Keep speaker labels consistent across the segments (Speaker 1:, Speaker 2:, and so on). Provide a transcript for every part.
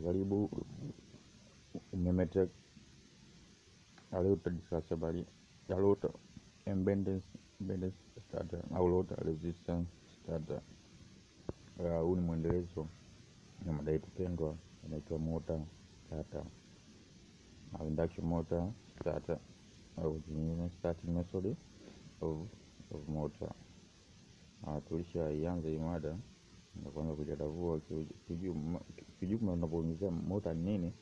Speaker 1: karibu Umemetek. Leo tutadiscuss habari ya load impedance starter au load resistance starter. Huu ni mwendelezo na mada yetu pendwa inaitwa motor starter au induction motor starter au starting method of motor. Tulishaianza hii mada na kwanza kujadavua kijumla unapoongezea motor ni nini.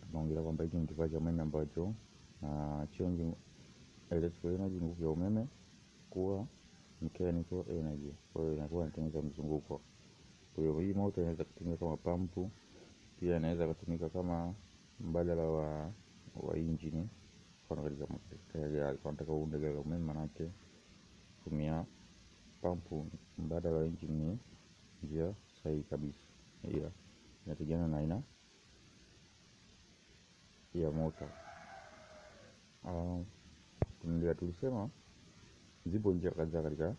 Speaker 1: Tunaongelea kwamba hiki ni kifaa cha umeme ambacho change electrical energy, nguvu ya umeme, kuwa mechanical energy. Kwa hiyo inakuwa inatengeneza mzunguko. Kwa hiyo hii motor inaweza kutumika kama pampu, pia inaweza kutumika kama mbadala wa engine. Kwa katika gari, kwa nataka uunde gari la umeme, manake tumia pampu mbadala wa engine ni njia sahihi kabisa. Ila inategemeana na aina ya motor. Tulisema zipo njia kadhaa katika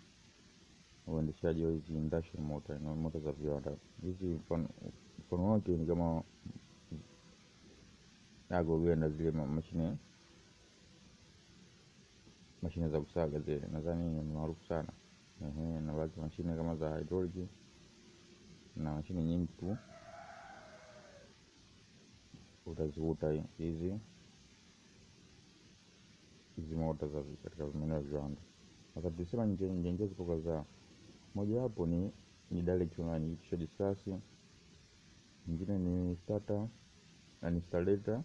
Speaker 1: uendeshaji wa hizi induction motor na motor za viwanda. Hizi mfano wake ni kama genda zile mashine za kusaga zile, nadhani ni maarufu sana. Na baadhi mashine kama za hydraulic na mashine nyingi tu utazivuta hizi motor za katika maeneo ya viwanda. Sasa tulisema njia zipo kadhaa. Moja hapo ni directional, ni kisha discuss. Nyingine ni starter na installer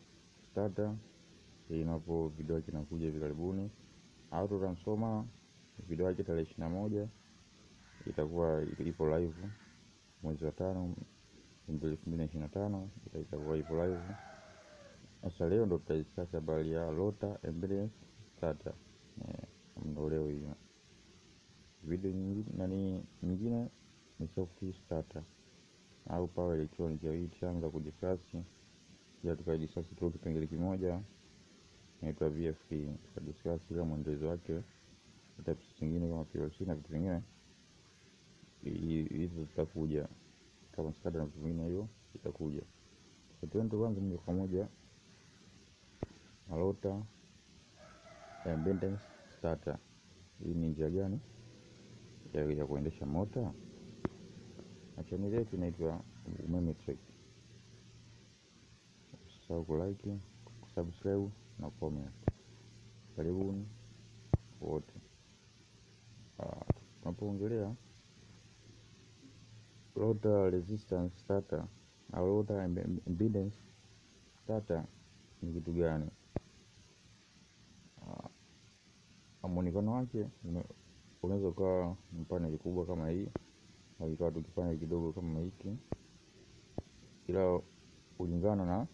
Speaker 1: starter, inapo video yake inakuja hivi karibuni. Auto transformer video yake tarehe 21 itakuwa ipo live mwezi wa 5 2025, itakuwa ipo live. Sasa leo ndo tutadiscuss habari ya rotor impedance starter. Ndio leo hiyo. Video nyingine ni soft starter au power electronic. Hii tutaanza kudiscuss, ya tukadiscuss tu kipengele kimoja inaitwa VFP. Tukadiscuss ile mwendelezo wake, hata zingine kama PLC na vitu vingine hizo zitakuja kama SCADA na vitu vingine, hiyo itakuja. Tuende kwanza moja kwa moja rotor impedance starter. Hii ni njia gani ya kuendesha motor? Channel yetu inaitwa Umemetek. Usisahau kulike, subscribe na comment. Karibuni wote. Tunapoongelea rotor resistance starter au rotor impedance starter ni kitu gani? Muonekano wake unaweza kuwa mpana kubwa kama hii au ikawa tukifanya kidogo kama hiki, ila kulingana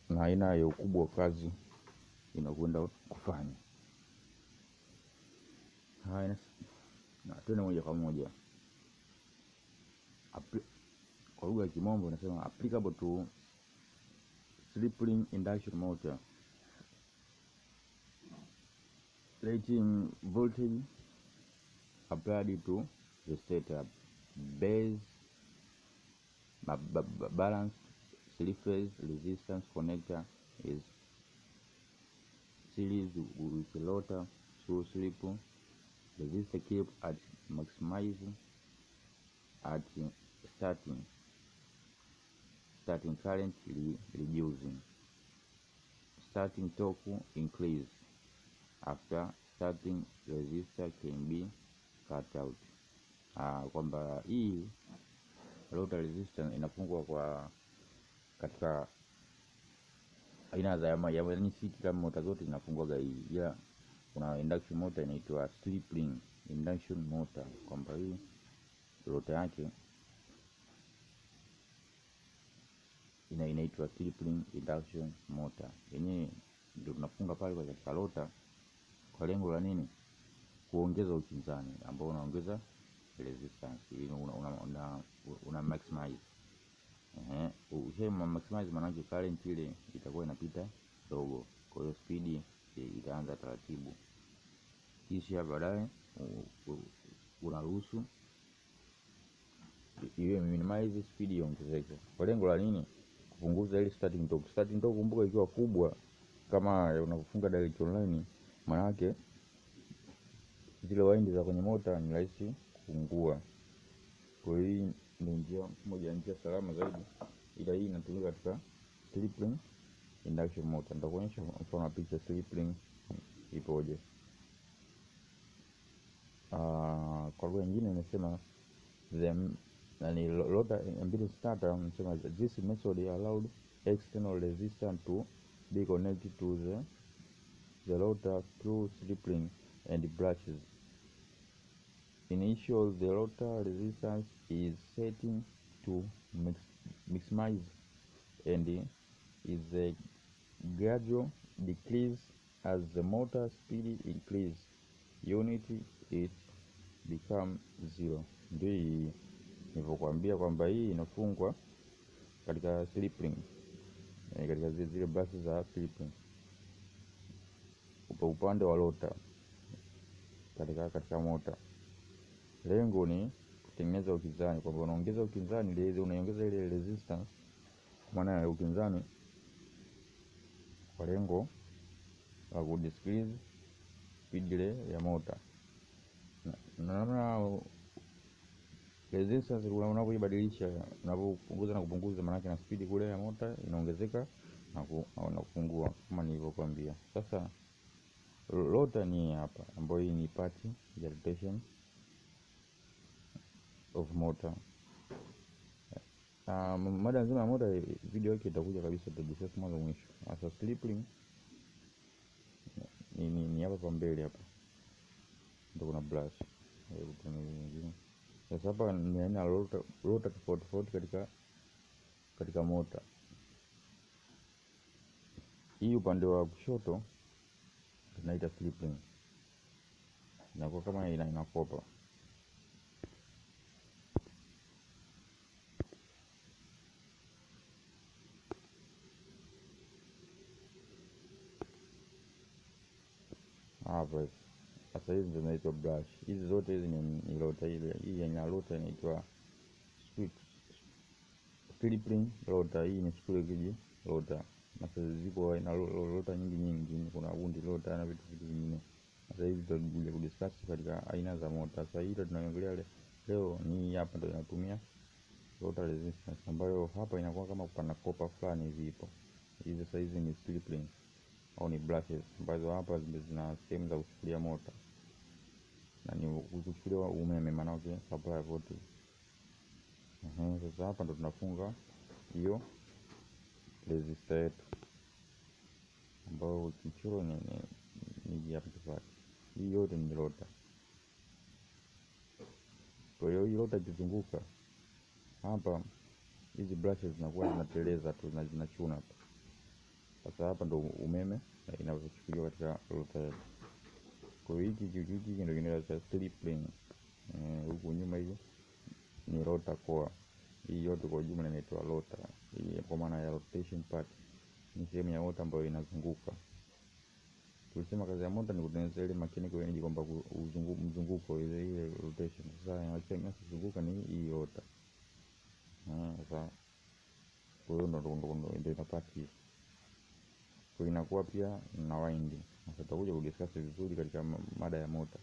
Speaker 1: na aina ya ukubwa wa kazi inakwenda kufanya. Haya, na tena moja kwa moja kwa lugha ya kimombo nasema applicable to slip ring induction motor. Rating voltage applied to the setup. Base balance three-phase resistance connector is series with the rotor through slip. Resistor keep at maximize at starting current reducing. Starting torque increase after starting resistor can be cut out. Kwamba hii rotor resistance inapungua kwa katika aina za yani siti kama motor zote zinapungua hii. Yeah, kuna induction motor inaitwa slip ring induction motor, kwamba hii rotor yake inaitwa slip ring induction motor. Yenyewe ndio tunafunga pale kwa katika rotor kwa lengo la nini? Kuongeza ukinzani ambao unaongeza resistance, ili una maximize. Ukisema maximize maana yake current ile itakuwa inapita dogo, kwa hiyo speed itaanza taratibu, kisha baadaye unaruhusu iwe minimize, speed iongezeke. Kwa lengo la nini? Kupunguza ile starting torque. Starting torque kumbuka ikiwa kubwa kama unafunga direct online, maana yake zile wind za kwenye mota ni rahisi kupungua. Kwa hiyo ndio njia moja, njia salama zaidi, ila hii inatumika katika slip ring induction motor. Nitakuonyesha mfano wa picha slip ring ipoje. Kwa lugha nyingine nimesema rotor ambulance starter, nimesema this method allowed external resistance to be connected to the rotor through slip ring and brushes. Initial, the rotor resistance is setting to maximize and is a gradual decrease as the motor speed increase. Unit it become 0. Ndio nilivyokuambia kwamba hii inafungwa katika slip ring, katika zile brushes za slip ring upande wa rotor katika motor. Lengo ni kutengeneza ukinzani, kwamba unaongeza ukinzani ile unaongeza ile resistance, maana ya ukinzani kwa lengo la ku decrease speed ile ya motor. Na resistance unapoibadilisha, unapopunguza na kupunguza, maana yake na speed kule ya motor inaongezeka na kupungua kama nilivyokuambia. Sasa rotor ni hapa, ambayo hii ni part ya rotation of motor. Mada nzima ya motor video yake itakuja kabisa, tutajisema mwanzo mwisho. Sasa slip ring ni hapa pa mbele hapa ndio kuna brush. Sasa hapa ni aina rotor tofauti katika motor. Hii upande wa kushoto tunaita slip ring, inakuwa kama inakopa. Hapa sasa hizi ndio zinaitwa brush. Hizi zote hizi ni rotor. Ile hii yenye rotor inaitwa slip ring rotor. Hii ni screw gauge rotor. Sasa zipo na rotor nyingi, kuna wundi rotor na vitu vingine. Sasa hivi tutakuja kudiscuss katika aina za motor. Sasa hilo tunaangalia leo ni hapa ndio inatumia rotor resistance, ambayo hapa inakuwa kama pana copper fulani hivi ipo. Hizi sasa hizi ni slip ring au ni brushes, ambazo hapa zina sehemu za kuchukulia motor na ni kuchukulia umeme, maana yake supply voltage. Sasa hapa ndo tunafunga hiyo resistor yetu, ambayo kichoro ni hapa tofauti. Hii yote ni rotor. Kwa hiyo hii rotor ikizunguka hapa, hizi brushes zinakuwa zinateleza tu na zinachuna hapa. Sasa hapa ndo umeme inayochukuliwa katika rotor yetu. Kwa hiyo hiki ndio kinaitwa slip ring. Huku nyuma hiyo ni rotor core. Hii yote kwa jumla inaitwa rotor. Hii kwa maana ya rotation part ni sehemu ya motor ambayo inazunguka. Tulisema kazi ya motor ni kutengeneza ile mechanical energy, kwamba mzunguko ile rotation. Sasa inazunguka ni hii rotor. Sasa kwa hiyo ndio inapata hiyo. Kwa inakuwa pia na winding. Sasa tutakuja kudiscuss vizuri katika mada ya motor,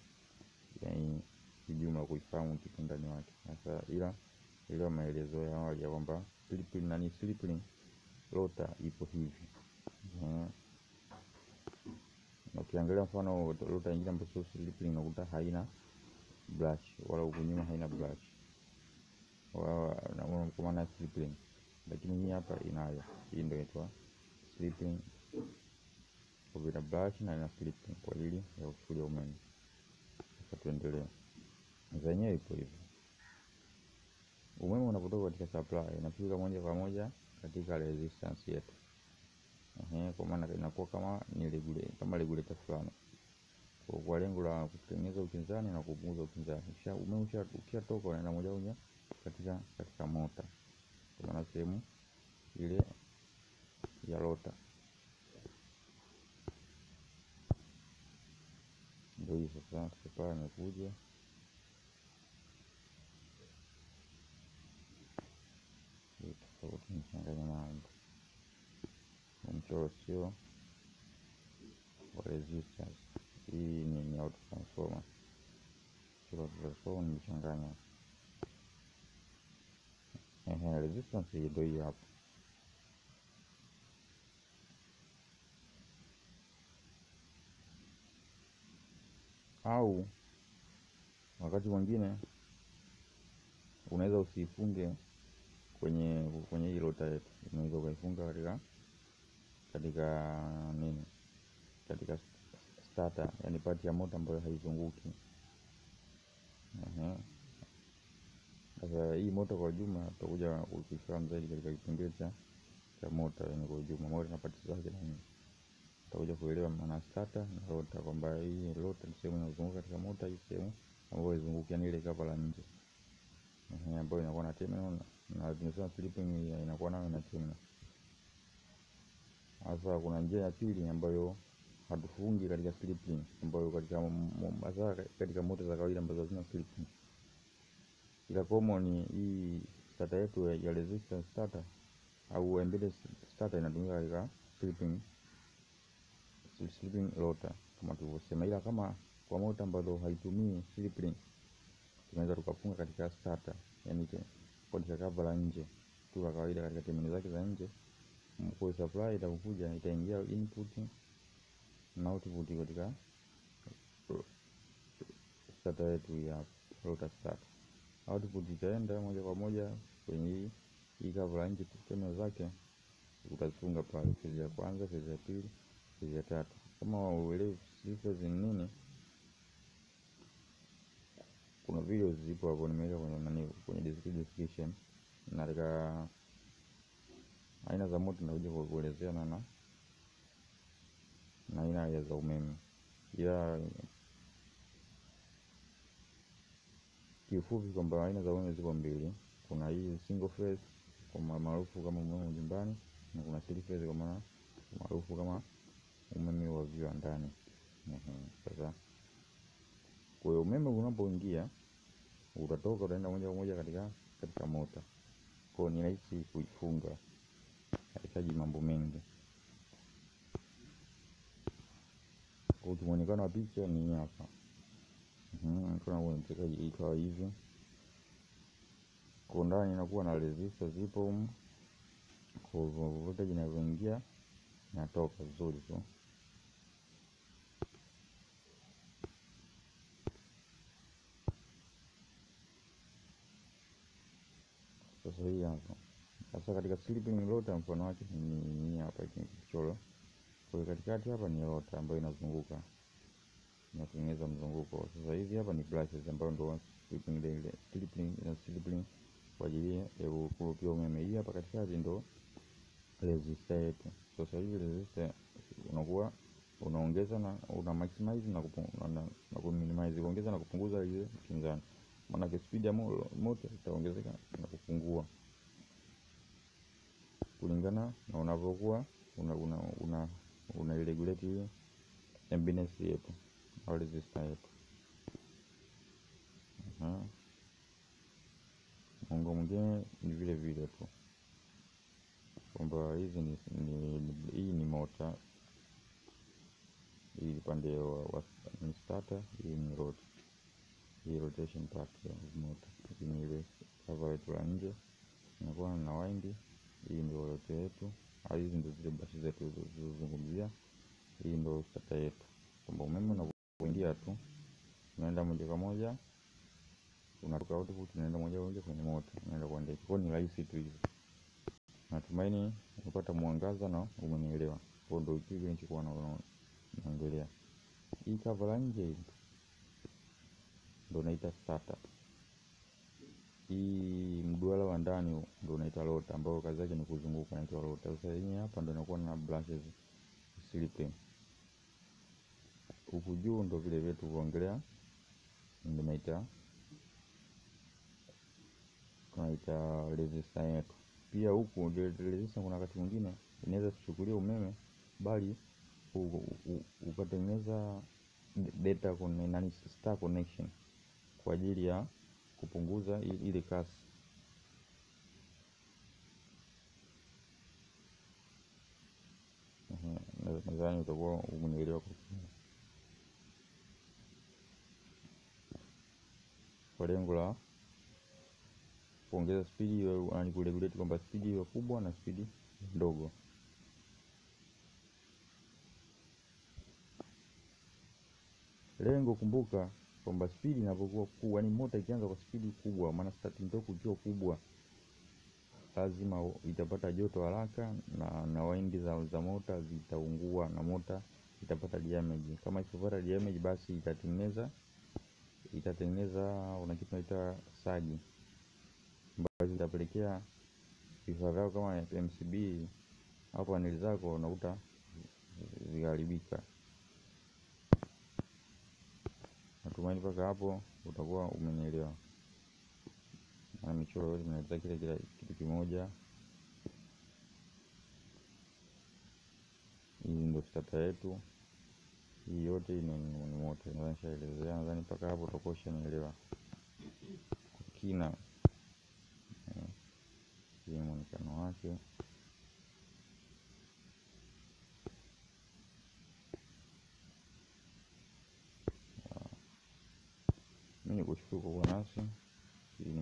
Speaker 1: yaani kijumla kuifahamu kitu ndani wake. Sasa ila maelezo ya awali ya kwamba slip ring rotor ipo hivi. Na ukiangalia mfano rotor nyingine ambayo sio slip ring unakuta haina brush, wala huko nyuma haina brush, na kwa maana slip ring, lakini hii hapa inayo. Hii ndio inaitwa slip ring kwa ina brush na ina slip ring kwa ajili ya kuchukulia umeme. Sasa tuendelee. Zenyewe ipo hivi. Umeme unapotoka katika supply unafika moja kwa moja katika resistance yetu. Kwa maana inakuwa kama ni regulator fulani, kwa lengo la kutengeneza ukinzani na kupunguza ukinzani. Umeme ukishatoka unaenda moja kwa moja katika motor, kwa maana sehemu ile ya rotor. Ndio hiyo sasa supply imekuja. tofauti nichanganya nao. Mchoro sio wa resistance. Hii ni auto transformer. Mchoro transformer nimechanganya. Resistance hii ndio hii hapa. Au wakati mwingine unaweza usifunge kwenye hii rotor yetu. Unaweza ukaifunga katika nini? Katika starter, yani part ya motor ambayo haizunguki. Sasa hii motor kwa jumla tutakuja kuifahamu zaidi katika kipengele cha motor, yani kwa jumla motor na parts zake na nini. Tutakuja kuelewa maana starter na rotor, kwamba hii rotor ni sehemu inayozunguka katika motor, hii sehemu ambayo haizunguki, yani ile cover la nje. Ambayo inakuwa na terminal na tunasema slipring inakuwa nayo na terminal. Sasa kuna njia ya pili ambayo hatufungi katika slipring, ambayo katika motor za kawaida ambazo hazina slipring. Ila common hii starter yetu ya resistance starter au embedded starter inatumika katika slipring rotor kama tulivyosema. Ila kama kwa motor ambazo haitumii slipring, tunaweza tukafunga katika starter, yani kwa cover la nje tu la kawaida katika terminal zake za nje. Kwa supply itakuja itaingia input na output katika starter yetu ya rotor starter. Output itaenda moja kwa moja kwenye hii cover la nje, terminal zake utazifunga pale, phase ya kwanza, phase ya pili, phase ya tatu. Kama uelewi phase ni nini, kuna videos zipo hapo nimeweka kwenye description, na katika aina za moto nitakuja kuelezea na aina ya za umeme. Ya kifupi kwamba aina za umeme ziko mbili. Kuna hii single phase kwa maarufu kama umeme nyumbani, na kuna three phase kwa maarufu kama umeme wa viwandani. Sasa kwa hiyo umeme unapoingia utatoka utaenda moja kwa moja katika motor. Kwa hiyo ni rahisi kuifunga, haihitaji mambo mengi. Kwa muonekano wa picha ni hapa. Kuna unataka ikawa hivi. Kwa ndani inakuwa na resistor zipo, kwa voltage inayoingia inatoka vizuri tu. Sasa hii hapa. Sasa katika slipring rotor mfano wake ni hapa kichoro. Kwa katikati hapa ni rotor ambayo inazunguka, inatengeneza mzunguko. Sasa hizi hapa ni brushes ambayo ndio slipring kwa ajili ya kurupia umeme. Hii hapa katikati ndio resistor yetu. Sasa hivi resistor unakuwa unaongeza na una maximize na kuminimize, kuongeza na kupunguza ile kinzani. Maana speed ya motor itaongezeka na kupungua kulingana na unavyokuwa una regulate impedance yetu au resistor yetu. Mungu mwingine ni vile vile tu kwamba hii ni motor, hii pande wa starter, hii ni rotor, hii rotation part ya motor. Hii ni ile cover yetu la nje inakuwa na wind. Hii ndio rotor yetu, hizi ndio zile brush zetu zilizozungumzia. Hii ndio starter yetu, kwamba umeme unapoingia tu unaenda moja kwa moja, unatoka output unaenda moja kwa moja kwenye motor, unaenda kwa ndege. Kwa ni rahisi tu hivi. Natumaini unapata mwangaza na umenielewa. Kwa ndio kitu nilichokuwa naongelea. Hii cover la nje ndio naita starter. Hii mduara wa ndani ndio naita rotor, ambao kazi yake ni kuzunguka, naitwa rotor. Sasa hii hapa ndio inakuwa na brushes slipring. Huku juu ndio vile vile tulivyoongelea, ndio naita resistor yetu. Pia huku ndio resistor, kuna wakati mwingine inaweza kuchukulia umeme bali ukatengeneza data star connection kwa ajili ya kupunguza ile kasi. nadhani utakuwa umenielewa. Kwa lengo la kuongeza spidi, yani kuregulate kwamba spidi iwe kubwa na spidi ndogo. Lengo, kumbuka kwamba spidi inapokuwa kubwa, yani motor ikianza kwa spidi kubwa, maana starting torque ikiwa kubwa, lazima itapata joto haraka na waindi za motor zitaungua na motor itapata damage. Kama ikipata damage, basi itatengeneza una kitu inaitwa sagi, ambazo itapelekea vifaa vyako kama MCB hapo paneli zako unakuta ziharibika. Natumaini mpaka hapo utakuwa umenielewa. Na michoro yote inaeleza kile kitu kimoja. Hii ndio starter yetu. Hii yote ni motor. Nishaelezea, nadhani mpaka hapo utakuwa umenielewa kwa kina. Hii muonekano wake. Mimi nikushukuru kwa nasi. Hii ni